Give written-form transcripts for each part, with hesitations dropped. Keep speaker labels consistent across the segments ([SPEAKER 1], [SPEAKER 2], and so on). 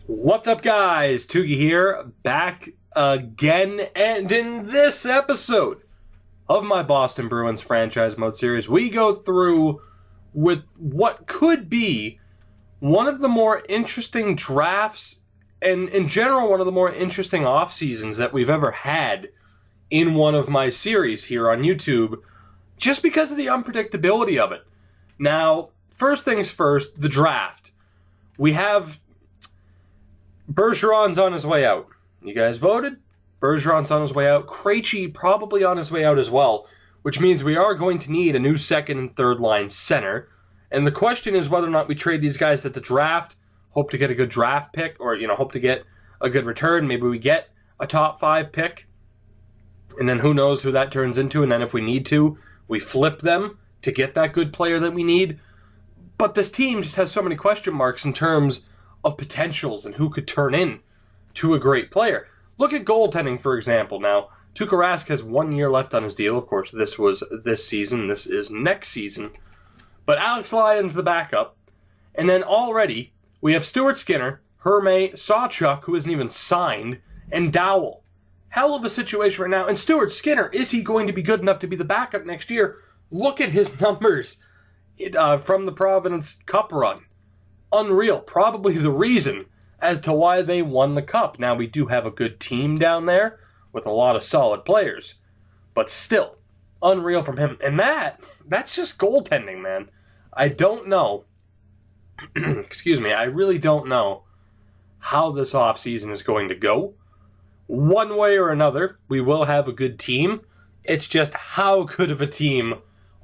[SPEAKER 1] What's up, guys? Tugi here, back again, and in this episode of my Boston Bruins franchise mode series, we go through with what could be one of the more interesting drafts, and in general, one of the more interesting off seasons that we've ever had in one of my series here on YouTube, just because of the unpredictability of it. Now, first things first, the draft. We have Bergeron's on his way out. You guys voted? Bergeron's on his way out. Krejci probably on his way out as well, which means we are going to need a new second and third line center. And the question is whether or not we trade these guys at the draft, hope to get a good draft pick, or hope to get a good return. Maybe we get a top 5 pick, and then who knows who that turns into. And then if we need to, we flip them to get that good player that we need. But this team just has so many question marks in terms of potentials and who could turn in to a great player. Look at goaltending, for example. Now, Tuukka Rask has 1 year left on his deal. Of course, this was this season. This is next season. But Alex Lyon's the backup. And then already, we have Stuart Skinner, Hermé, Sawchuk, who isn't even signed, and Dowell. Hell of a situation right now. And Stuart Skinner, is he going to be good enough to be the backup next year? Look at his numbers from the Providence Cup run. Unreal. Probably the reason as to why they won the Cup. Now, we do have a good team down there with a lot of solid players. But still, unreal from him. And that's just goaltending, man. I don't know. Excuse me. I really don't know how this offseason is going to go. One way or another, we will have a good team. It's just how good of a team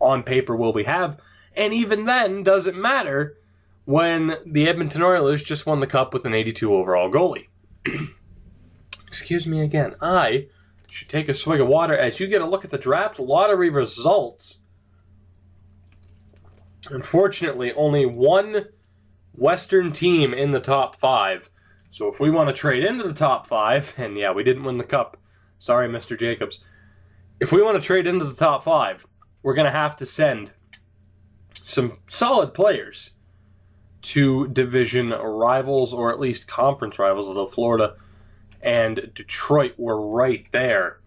[SPEAKER 1] on paper will we have. And even then, doesn't matter when the Edmonton Oilers just won the Cup with an 82 overall goalie. Excuse me again. I should take a swig of water as you get a look at the draft lottery results. Unfortunately, only one Western team in the top 5. So if we want to trade into the top 5, and yeah, we didn't win the Cup. Sorry, Mr. Jacobs. If we want to trade into the top 5, we're going to have to send some solid players to division rivals, or at least conference rivals, although Florida and Detroit were right there.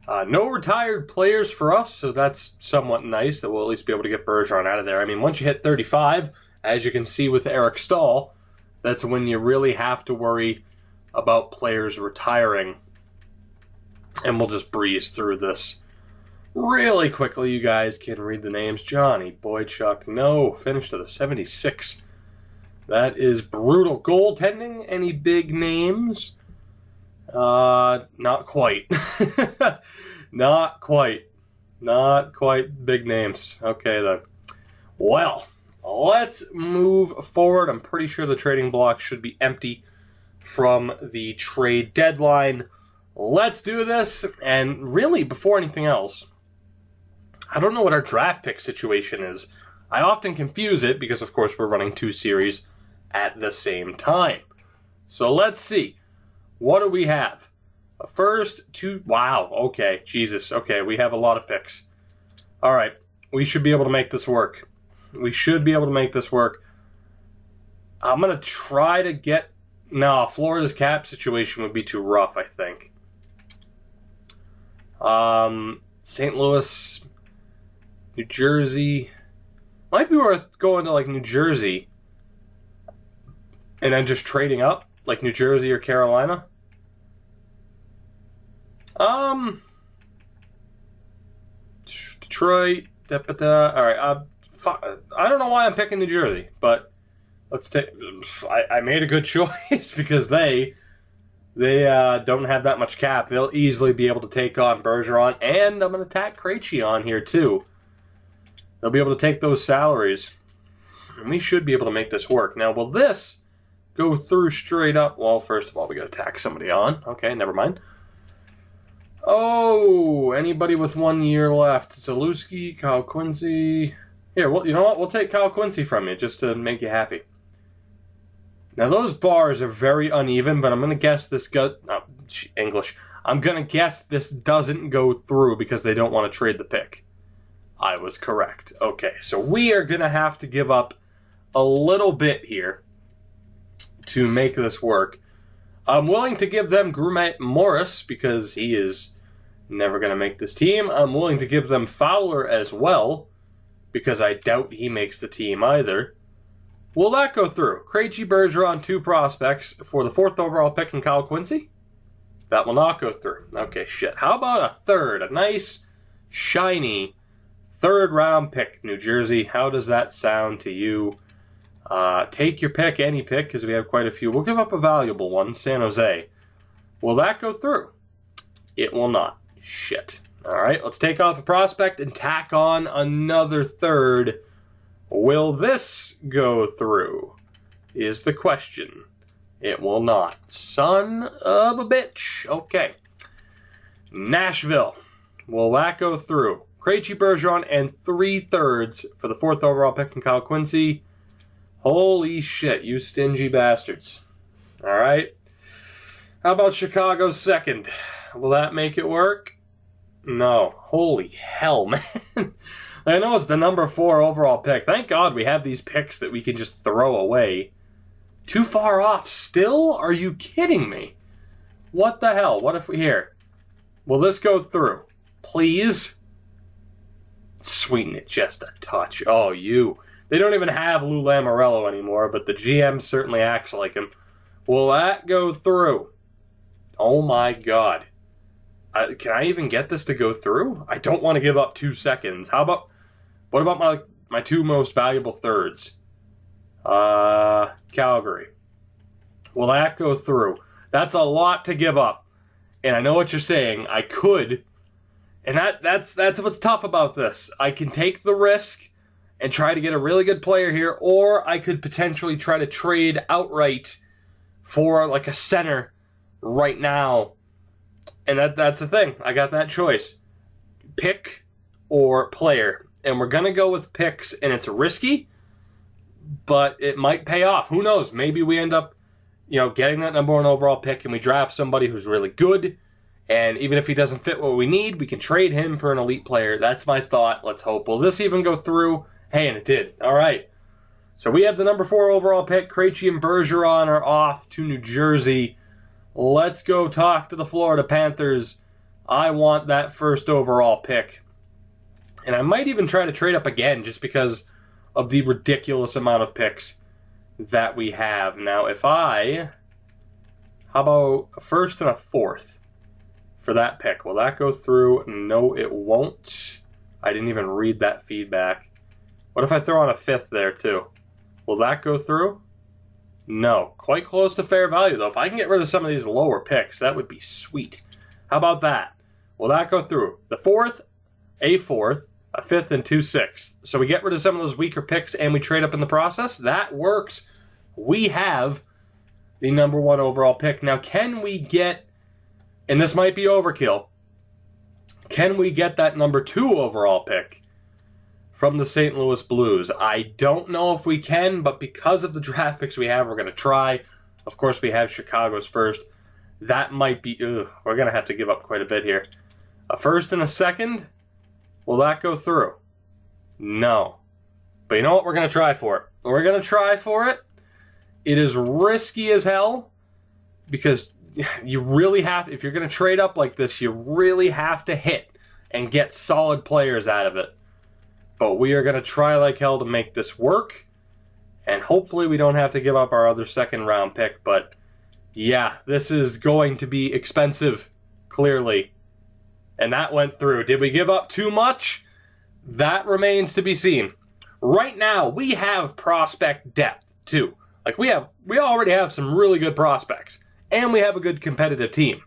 [SPEAKER 1] No retired players for us, so that's somewhat nice that we'll at least be able to get Bergeron out of there. I mean, once you hit 35, as you can see with Eric Stahl, that's when you really have to worry about players retiring. And we'll just breeze through this really quickly. You guys can read the names. Johnny Boychuk, no, finished to the 76. That is brutal. Goaltending, any big names? Not quite. Not quite. Not quite big names. Okay, then. Well, let's move forward. I'm pretty sure the trading block should be empty from the trade deadline. Let's do this. And really, before anything else, I don't know what our draft pick situation is. I often confuse it because, of course, we're running 2 series at the same time. So let's see. What do we have? A first, 2... Wow, okay, Jesus. Okay, we have a lot of picks. All right, we should be able to make this work. We should be able to make this work. I'm going to try to get... No, Florida's cap situation would be too rough, I think. St. Louis, New Jersey. Might be worth going to, like, New Jersey and then just trading up, like New Jersey or Carolina. Detroit. All right. I don't know why I'm picking New Jersey, but let's take. I made a good choice because they don't have that much cap. They'll easily be able to take on Bergeron, and I'm going to tack Krejci on here too. They'll be able to take those salaries, and we should be able to make this work. Now, will this go through straight up? Well, first of all, we got to tack somebody on. Okay, never mind. Oh, anybody with 1 year left. Zalewski, Kyle Quincy. Here, well, you know what? We'll take Kyle Quincy from you just to make you happy. Now, those bars are very uneven, but I'm going to guess this English. I'm going to guess this doesn't go through because they don't want to trade the pick. I was correct. Okay, so we are going to have to give up a little bit here to make this work. I'm willing to give them Grumet Morris because he is never going to make this team. I'm willing to give them Fowler as well because I doubt he makes the team either. Will that go through? Krejci, Bergeron, 2 prospects for the 4th overall pick in Kyle Quincy? That will not go through. Okay, shit. How about a third? A nice, shiny 3rd round pick, New Jersey. How does that sound to you? Take your pick, any pick, because we have quite a few. We'll give up a valuable one, San Jose. Will that go through? It will not. Shit. All right, let's take off a prospect and tack on another 3rd. Will this go through? Is the question. It will not. Son of a bitch. Okay. Nashville. Will that go through? Krejci, Bergeron, and 3/3 for the 4th overall pick in Kyle Quincy. Holy shit, you stingy bastards. All right. How about Chicago's 2nd? Will that make it work? No. Holy hell, man. I know it's the number 4 overall pick. Thank God we have these picks that we can just throw away. Too far off still? Are you kidding me? What the hell? What if we here? Will this go through? Please? Sweeten it just a touch. Oh, you. They don't even have Lou Lamoriello anymore, but the GM certainly acts like him. Will that go through? Oh my God. Can I even get this to go through? I don't want to give up 2 seconds. What about my 2 most valuable 3rds? Calgary. Will that go through? That's a lot to give up. And I know what you're saying. I could. And that's what's tough about this. I can take the risk and try to get a really good player here, or I could potentially try to trade outright for like a center right now. And that's the thing. I got that choice. Pick or player. And we're going to go with picks, and it's risky, but it might pay off. Who knows? Maybe we end up, getting that number 1 overall pick, and we draft somebody who's really good. And even if he doesn't fit what we need, we can trade him for an elite player. That's my thought. Let's hope. Will this even go through? Hey, and it did. All right. So we have the number 4 overall pick. Krejci and Bergeron are off to New Jersey. Let's go talk to the Florida Panthers. I want that 1st overall pick. And I might even try to trade up again just because of the ridiculous amount of picks that we have. Now, how about a 1st and a 4th for that pick? Will that go through? No, it won't. I didn't even read that feedback. What if I throw on a 5th there too? Will that go through? No. Quite close to fair value, though. If I can get rid of some of these lower picks, that would be sweet. How about that? Will that go through? The 4th, a 4th, a 5th, and 2 6ths. So we get rid of some of those weaker picks and we trade up in the process? That works. We have the number 1 overall pick. Now, can we get, and this might be overkill, can we get that number 2 overall pick from the St. Louis Blues? I don't know if we can, but because of the draft picks we have, we're going to try. Of course, we have Chicago's 1st. That might be, we're going to have to give up quite a bit here. A 1st and a 2nd? Will that go through? No. But you know what? We're going to try for it. We're going to try for it. It is risky as hell because you really have, if you're going to trade up like this, you really have to hit and get solid players out of it. But we are going to try like hell to make this work. And hopefully we don't have to give up our other 2nd round pick. But yeah, this is going to be expensive, clearly. And that went through. Did we give up too much? That remains to be seen. Right now, we have prospect depth, too. Like, we already have some really good prospects. And we have a good competitive team.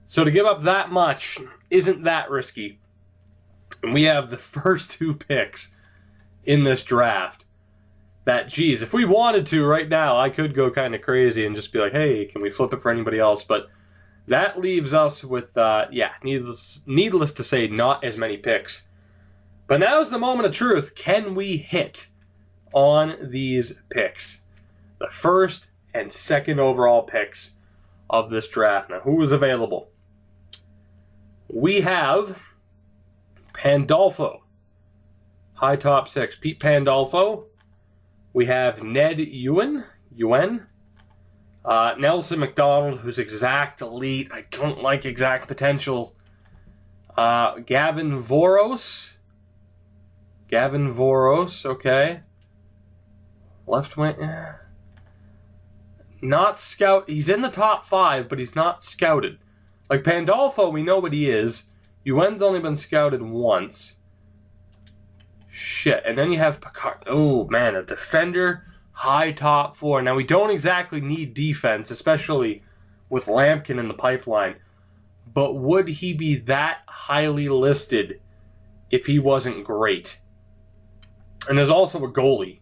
[SPEAKER 1] So to give up that much isn't that risky. And we have the first 2 picks in this draft. That, geez, if we wanted to right now, I could go kind of crazy and just be like, hey, can we flip it for anybody else? But that leaves us with, needless to say, not as many picks. But now's the moment of truth. Can we hit on these picks? The 1st and 2nd overall picks of this draft. Now, who is available? We have Pandolfo. High top 6. Pete Pandolfo. We have Ned Ewen. Nelson McDonald, who's exact elite. I don't like exact potential. Gavin Voros. Okay. Left wing. Not scout. He's in the top 5, but he's not scouted. Like Pandolfo, we know what he is. Yuen's only been scouted once. Shit. And then you have Picard. Oh, man. A defender. High top 4. Now, we don't exactly need defense, especially with Lampkin in the pipeline. But would he be that highly listed if he wasn't great? And there's also a goalie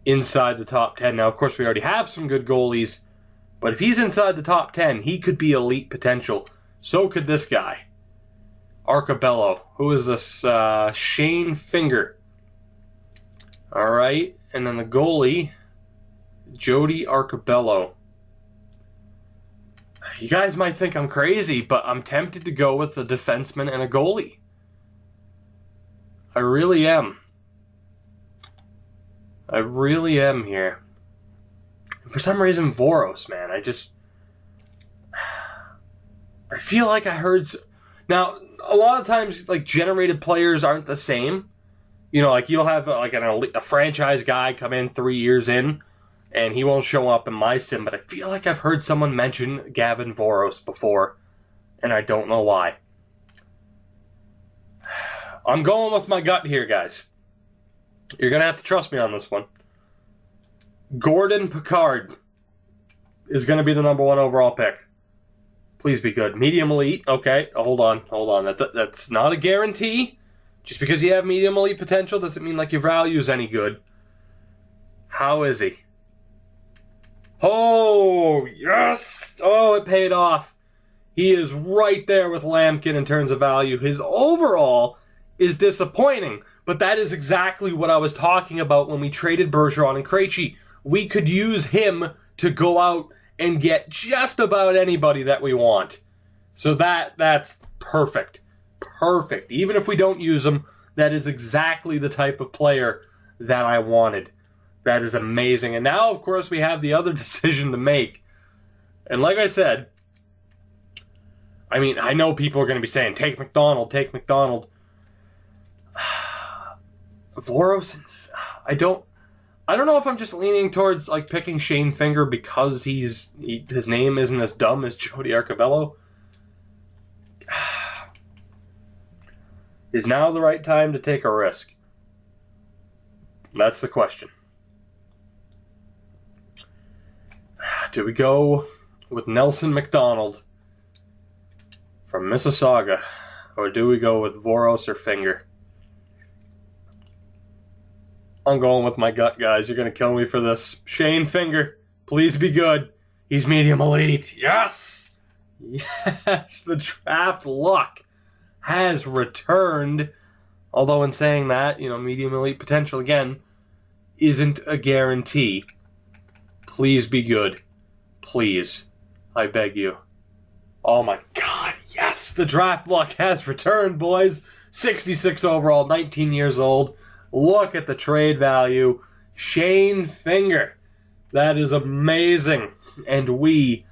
[SPEAKER 1] inside the top 10. Now, of course, we already have some good goalies. But if he's inside the top 10, he could be elite potential. So could this guy. Arcabello. Who is this? Shane Finger. All right. And then the goalie, Jody Arcabello. You guys might think I'm crazy, but I'm tempted to go with a defenseman and a goalie. I really am. I really am here. And for some reason, Voros, man. I feel like I heard... Now, a lot of times, like, generated players aren't the same. You know, like, you'll have, like, a franchise guy come in 3 years in, and he won't show up in my sim, but I feel like I've heard someone mention Gavin Voros before, and I don't know why. I'm going with my gut here, guys. You're going to have to trust me on this one. Gordon Picard is going to be the number 1 overall pick. Please be good. Medium elite. Okay, hold on. That's not a guarantee. Just because you have medium elite potential doesn't mean like your value is any good. How is he? Oh, yes! Oh, it paid off. He is right there with Lampkin in terms of value. His overall is disappointing, but that is exactly what I was talking about when we traded Bergeron and Krejci. We could use him to go out and get just about anybody that we want. So that's perfect. Perfect. Even if we don't use him, that is exactly the type of player that I wanted. That is amazing. And now, of course, we have the other decision to make. And like I said, I mean, I know people are going to be saying, take McDonald. Voros, I don't know if I'm just leaning towards like picking Shane Finger because his name isn't as dumb as Jody Arcabello. Is now the right time to take a risk? That's the question. Do we go with Nelson McDonald from Mississauga, or do we go with Voros or Finger? I'm going with my gut, guys. You're going to kill me for this. Shane Finger, please be good. He's medium elite. Yes! Yes, the draft luck has returned. Although in saying that, you know, medium elite potential, again, isn't a guarantee. Please be good. Please. I beg you. Oh my God, yes! The draft luck has returned, boys. 66 overall, 19 years old. Look at the trade value. Shane Finger. That is amazing. And we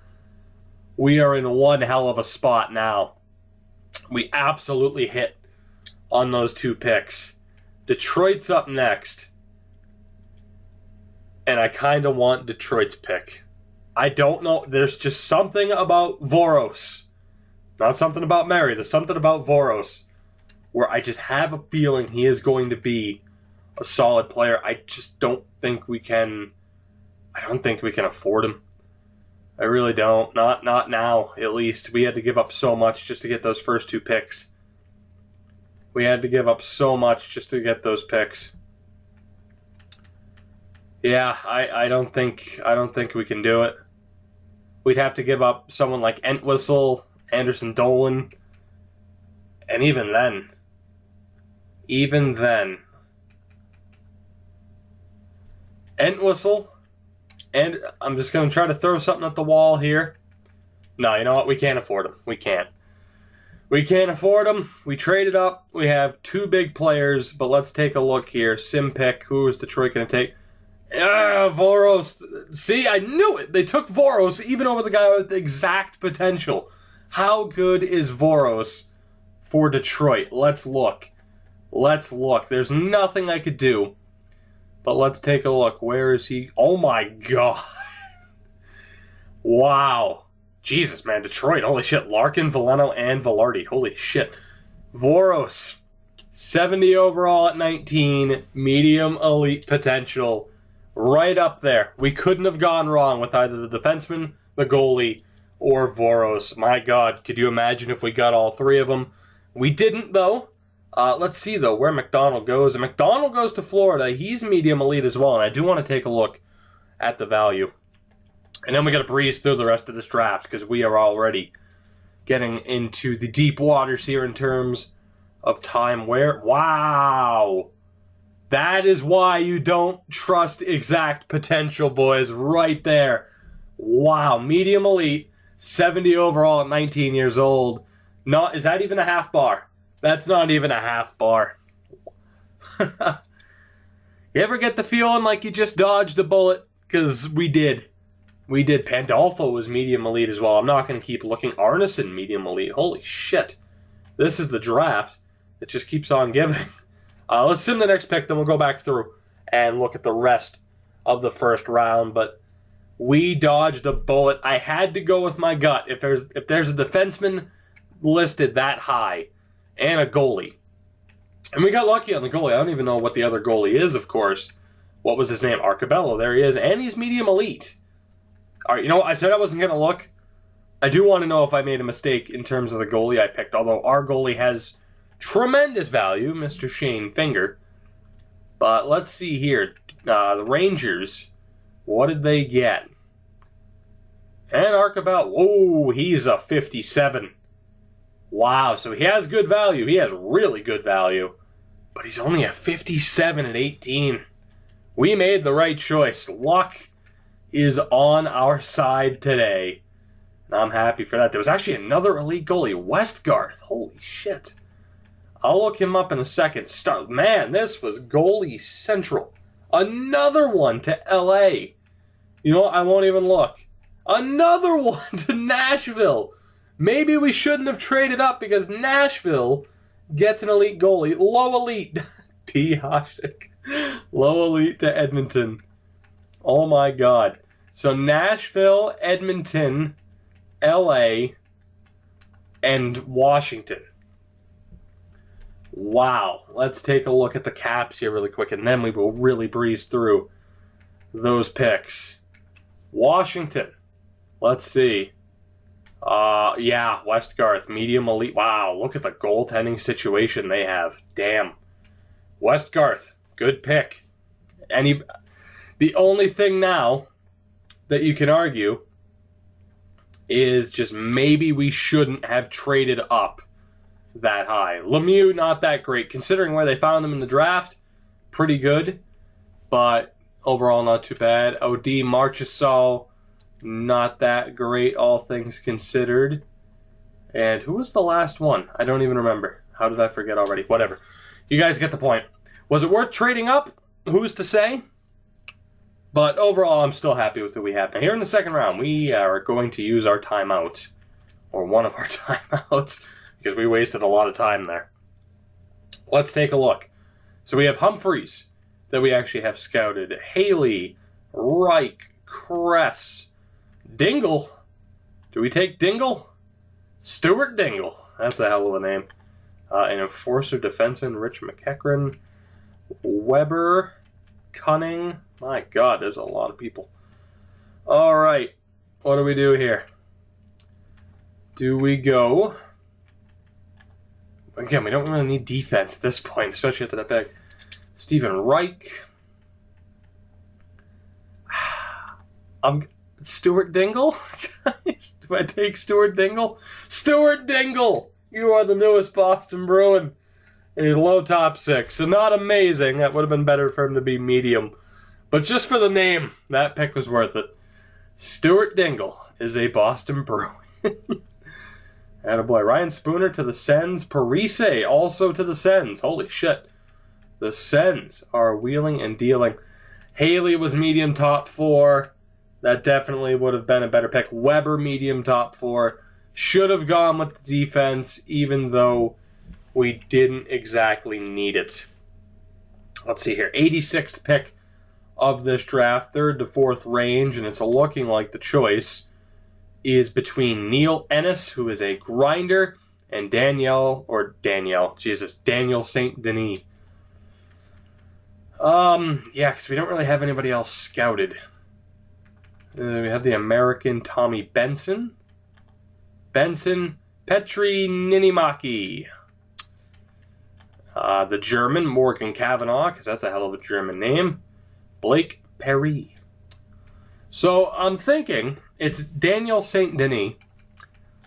[SPEAKER 1] are in one hell of a spot now. We absolutely hit on those 2 picks. Detroit's up next. And I kind of want Detroit's pick. I don't know. There's just something about Voros. Not something about Mary. There's something about Voros where I just have a feeling he is going to be a solid player. I just don't think we can... I don't think we can afford him. I really don't. Not now, at least. We had to give up so much just to get those first 2 picks. We had to give up so much just to get those picks. Yeah, I don't think we can do it. We'd have to give up someone like Entwistle, Anderson Dolan, and even then, Entwistle, and I'm just going to try to throw something at the wall here. No, you know what? We can't afford him. We can't afford him. We traded up. We have 2 big players, but let's take a look here. Sim pick. Who is Detroit going to take? Voros. See, I knew it. They took Voros even over the guy with the exact potential. How good is Voros for Detroit? Let's look. Let's look. There's nothing I could do. But let's take a look. Where is he? Oh my god. Wow. Jesus, man. Detroit. Holy shit. Larkin, Veleno, and Velarde. Holy shit. Voros. 70 overall at 19. Medium elite potential. Right up there. We couldn't have gone wrong with either the defenseman, the goalie, or Voros. My god. Could you imagine if we got all three of them? We didn't, though. Let's see, though, where McDonald goes. And McDonald goes to Florida. He's medium elite as well, and I do want to take a look at the value. And then we got to breeze through the rest of this draft, because we are already getting into the deep waters here in terms of time. Where? Wow! That is why you don't trust exact potential, boys. Right there. Wow, medium elite, 70 overall at 19 years old. Is that even a half bar? That's not even a half bar. You ever get the feeling like you just dodged a bullet? Because we did. We did. Pandolfo was medium elite as well. I'm not going to keep looking. Arneson, medium elite. Holy shit. This is the draft. It just keeps on giving. Let's sim the next pick, then we'll go back through and look at the rest of the first round. But we dodged a bullet. I had to go with my gut. If there's a defenseman listed that high, and a goalie. And we got lucky on the goalie. I don't even know what the other goalie is, of course. What was his name? Arcabello. There he is. And he's medium elite. All right, you know what? I said I wasn't going to look. I do want to know if I made a mistake in terms of the goalie I picked, although our goalie has tremendous value, Mr. Shane Finger. But let's see here. The Rangers, what did they get? And Arcabello. Whoa, he's a 57. Wow, so he has good value. He has really good value. But he's only a 57 at 18. We made the right choice. Luck is on our side today. And I'm happy for that. There was actually another elite goalie, Westgarth. Holy shit. I'll look him up in a second. Man, this was goalie central. Another one to LA. You know what? I won't even look. Another one to Nashville. Maybe we shouldn't have traded up because Nashville gets an elite goalie. Low elite. T. Hasek. Low elite to Edmonton. Oh my god. So Nashville, Edmonton, LA, and Washington. Wow. Let's take a look at the caps here really quick, and then we will really breeze through those picks. Washington. Let's see. Yeah, Westgarth, medium elite. Wow, look at the goaltending situation they have. Damn. Westgarth, good pick. The only thing now that you can argue is just maybe we shouldn't have traded up that high. Lemieux, not that great. Considering where they found him in the draft, pretty good. But overall, not too bad. OD, Marchessault, not that great, all things considered. And who was the last one? I don't even remember. How did I forget already? Whatever. You guys get the point. Was it worth trading up? Who's to say? But overall, I'm still happy with who we have. Now, here in the second round, we are going to use our timeout. Or one of our timeouts. Because we wasted a lot of time there. Let's take a look. So we have Humphreys that we actually have scouted. Haley, Reich, Kress, Dingle. Do we take Dingle? Stuart Dingle. That's a hell of a name. An enforcer defenseman, Rich McEachran. Weber, Cunning. My god, there's a lot of people. Alright. What do we do here? Do we go... Again, we don't really need defense at this point, especially after that bag. Stephen Reich. Stuart Dingle? Do I take Stuart Dingle? Stuart Dingle! You are the newest Boston Bruin. And he's low top six. So not amazing. That would have been better for him to be medium. But just for the name, that pick was worth it. Stuart Dingle is a Boston Bruin. Attaboy. Ryan Spooner to the Sens. Parise also to the Sens. Holy shit. The Sens are wheeling and dealing. Haley was medium top 4. That definitely would have been a better pick. Weber, medium top 4. Should have gone with the defense, even though we didn't exactly need it. Let's see here. 86th pick of this draft, 3rd to 4th range, and it's looking like the choice is between Neil Ennis, who is a grinder, and Daniel St. Denis. Yeah, because we don't really have anybody else scouted. We have the American Tommy Benson, Petri Niinimäki. The German Morgan Cavanaugh, because that's a hell of a German name, Blake Perry. So I'm thinking it's Daniel St. Denis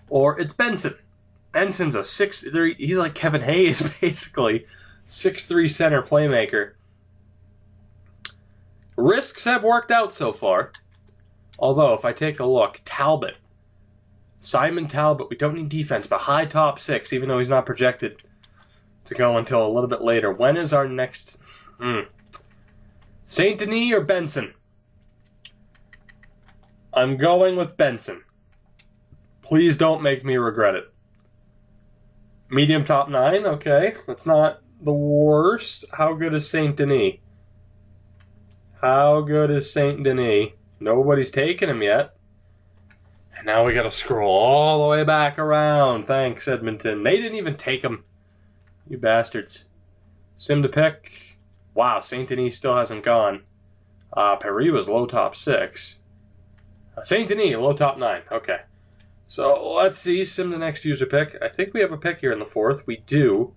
[SPEAKER 1] or it's Benson. Benson's a 6'3", he's like Kevin Hayes, basically. 6'3" center playmaker. Risks have worked out so far. Although, if I take a look, Simon Talbot, we don't need defense, but high top 6, even though he's not projected to go until a little bit later. When is our next... St. Denis or Benson? I'm going with Benson. Please don't make me regret it. Medium top 9, okay. That's not the worst. How good is St. Denis? How good is St. Denis? Nobody's taken him yet. And now we gotta scroll all the way back around. Thanks, Edmonton. They didn't even take him. You bastards. Sim to pick. Wow, St. Denis still hasn't gone. Perry was low top 6. St. Denis, low top 9. Okay. So, let's see. Sim the next user pick. I think we have a pick here in the 4th. We do.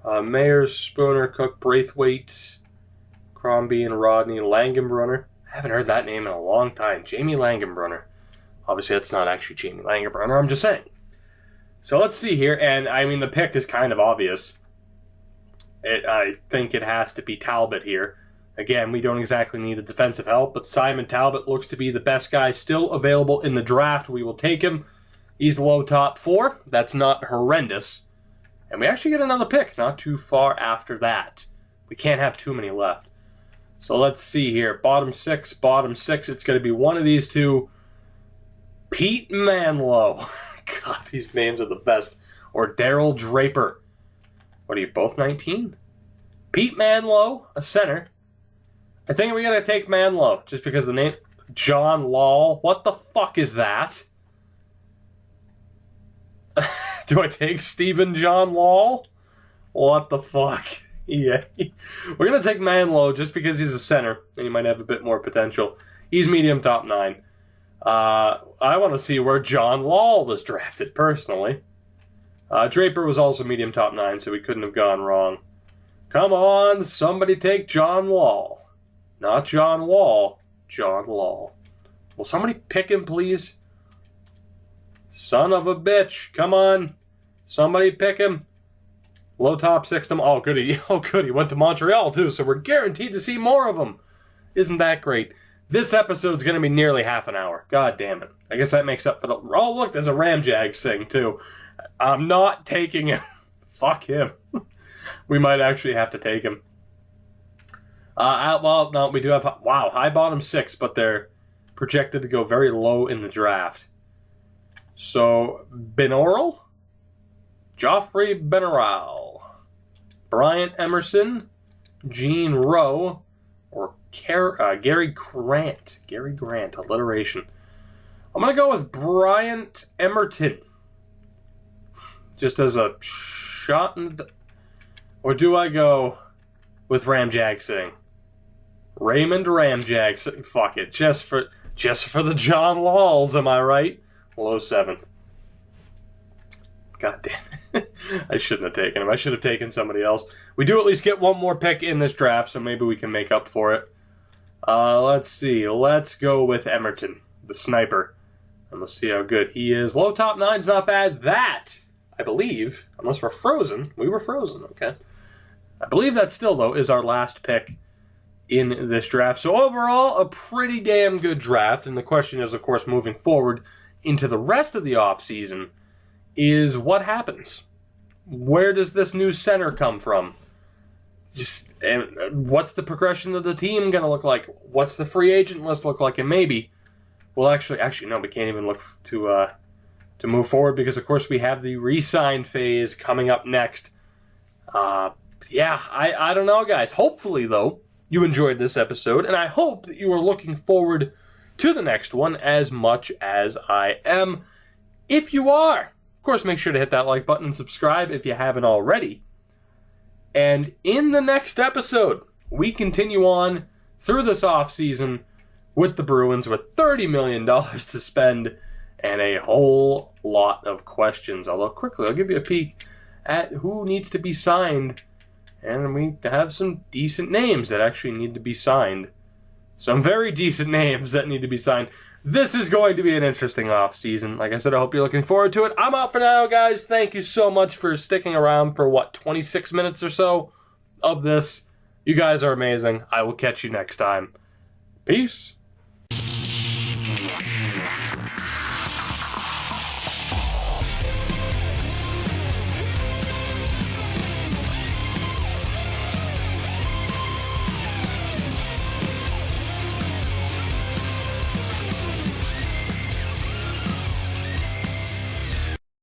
[SPEAKER 1] Mayers, Spooner, Cook, Braithwaite, Crombie, and Rodney Langenbrunner. I haven't heard that name in a long time. Jamie Langenbrunner. Obviously, that's not actually Jamie Langenbrunner. I'm just saying. So, let's see here. And, I mean, the pick is kind of obvious. I think it has to be Talbot here. Again, we don't exactly need a defensive help, but Simon Talbot looks to be the best guy still available in the draft. We will take him. He's low top 4. That's not horrendous. And we actually get another pick not too far after that. We can't have too many left. So let's see here. Bottom 6. It's going to be one of these two. Pete Manlow. God, these names are the best. Or Daryl Draper. What are you, both 19? Pete Manlow, a center. I think we got to take Manlow, just because the name... John Law. What the fuck is that? Do I take Stephen John Law? What the fuck? Yeah. We're going to take Manlow just because he's a center, and he might have a bit more potential. He's medium top 9. I want to see where John Law was drafted, personally. Draper was also medium top 9, so we couldn't have gone wrong. Come on, somebody take John Law. Not John Wall, John Law. Will somebody pick him, please? Son of a bitch. Come on. Somebody pick him. Low top 6. Oh, good. He went to Montreal, too, so we're guaranteed to see more of him. Isn't that great? This episode's going to be nearly half an hour. God damn it. I guess that makes up for the... Oh, look, there's a Ramjags thing, too. I'm not taking him. Fuck him. We might actually have to take him. Well, no, we do have... Wow, high bottom 6, but they're projected to go very low in the draft. So, Benoral, Joffrey Benaral, Bryant Emerson, Gene Rowe, or Gary Grant. Gary Grant, alliteration. I'm going to go with Bryant Emerton. Just as a shot in the... Or do I go with Ramjag Singh? Raymond Ramjag Singh. Fuck it. Just for the John Laws, am I right? Low 7th. God damn it. I shouldn't have taken him. I should have taken somebody else. We do at least get one more pick in this draft, so maybe we can make up for it. Let's see. Let's go with Emerton, the sniper. And let's see how good he is. Low top 9's not bad. That, I believe, unless we're frozen. We were frozen, okay. I believe that still, though, is our last pick in this draft. So overall, a pretty damn good draft. And the question is, of course, moving forward into the rest of the offseason, is what happens? Where does this new center come from? And what's the progression of the team going to look like? What's the free agent list look like? And maybe we'll actually no, we can't even look to move forward because, of course, we have the re-sign phase coming up next. I don't know, guys. Hopefully, though, you enjoyed this episode, and I hope that you are looking forward to the next one as much as I am. If you are, of course, make sure to hit that like button and subscribe if you haven't already. And in the next episode, we continue on through this offseason with the Bruins with $30 million to spend and a whole lot of questions. Although, quickly, I'll give you a peek at who needs to be signed. And we have some decent names that actually need to be signed. Some very decent names that need to be signed. This is going to be an interesting offseason. Like I said, I hope you're looking forward to it. I'm out for now, guys. Thank you so much for sticking around for, 26 minutes or so of this. You guys are amazing. I will catch you next time. Peace.